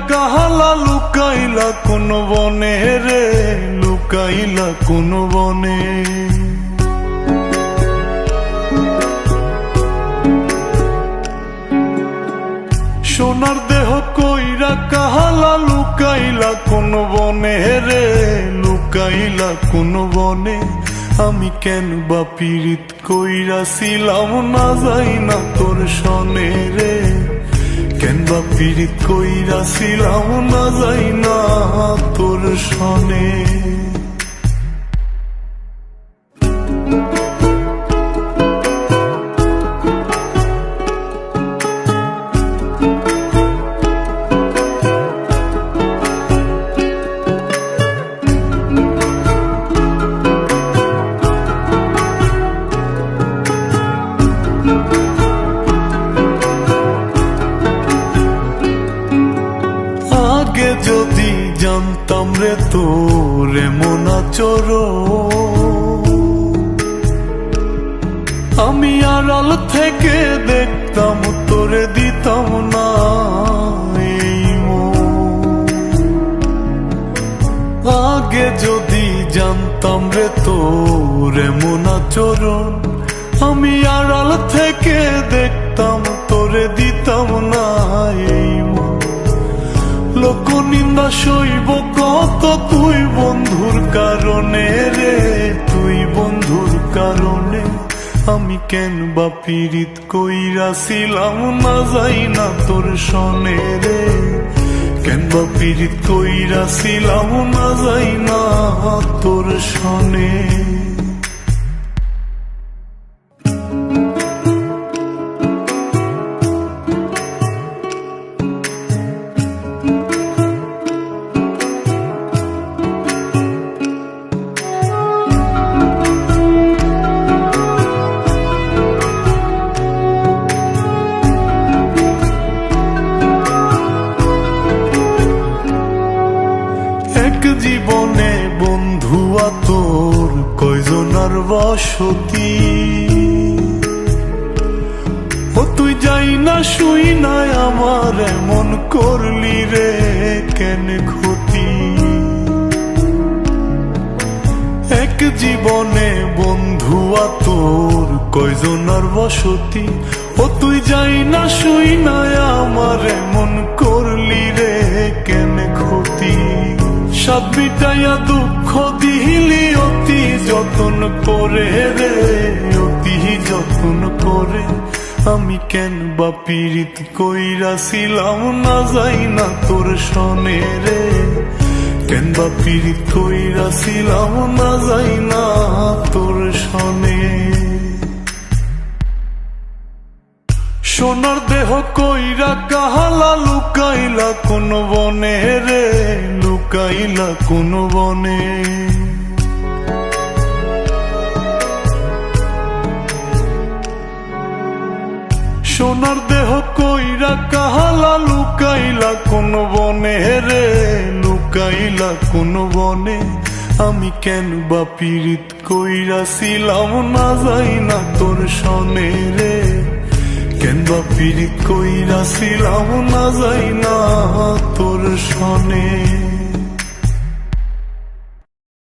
কাহালা লুকাইলা কোন বনে রে, লুকাইলা কোন বনে। সোনার দেহ কইরা কাহালা লুকাইলা কোন বনে রে, লুকাইলা কোন বনে। আমি কেন বা পীড়িত কইরাছিলাম না যাই না তোর সনে রে, কেন বা পীড়িত কইরাছিলাম না যাই না তোর সনে। আগে যদি জানতাম রে তোর এমন আচরণ, আমি আড়াল থেকে দেখতাম তোরে দিতাম না এই মন। আগে যদি জানতাম রে তোর এমন আচরণ, আমি আড়াল থেকে দেখতাম তোরে দিতাম না এই মন। লোক নিন্দা সইব কত তুই বন্ধুর কারণে রে, তুই বন্ধুর কারণে। আমি কেন বা পীড়িত কইরাছিলাম না যাই না তোর সনে রে, কেন বা পীড়িত কইরাছিলাম না যাই না তোর সনে। জীবনে বন্ধুয়া তোর কয়জনার বসতি, ও তুই যাই না শুই নাই আমার এমন করলি রে কেন ক্ষতি। এক জীবনে বন্ধুয়া তোর কয়জনার বসতি, ও তুই যাই না শুই নাই আমার এমন করলি রে কেন ক্ষতি। সাত মিটাইয়া দুঃখ দিলি অতি যতন করে রে, অতি যতন করে। আমি কেন বা পীড়িত কইরাছিলাম না যাই না তোর সনে রে, কেন বা পীড়িত কইরাছিলাম না যাই না তোর সনে। সোনার দেহ কইরা কাহালা লুকাইলা কোন বনে রে, লুকাইলা কোন বনে। সোনার দেহ কইরা কাহালা লুকাইলা কোন বনে রে, লুকাইলা কোন বনে। আমি কেন বা পীড়িত কইরাছিলাম না যাই না তোর সনে রে, কেন বা পীড়িত কইরাছিলাম না যাই না তোর সনে।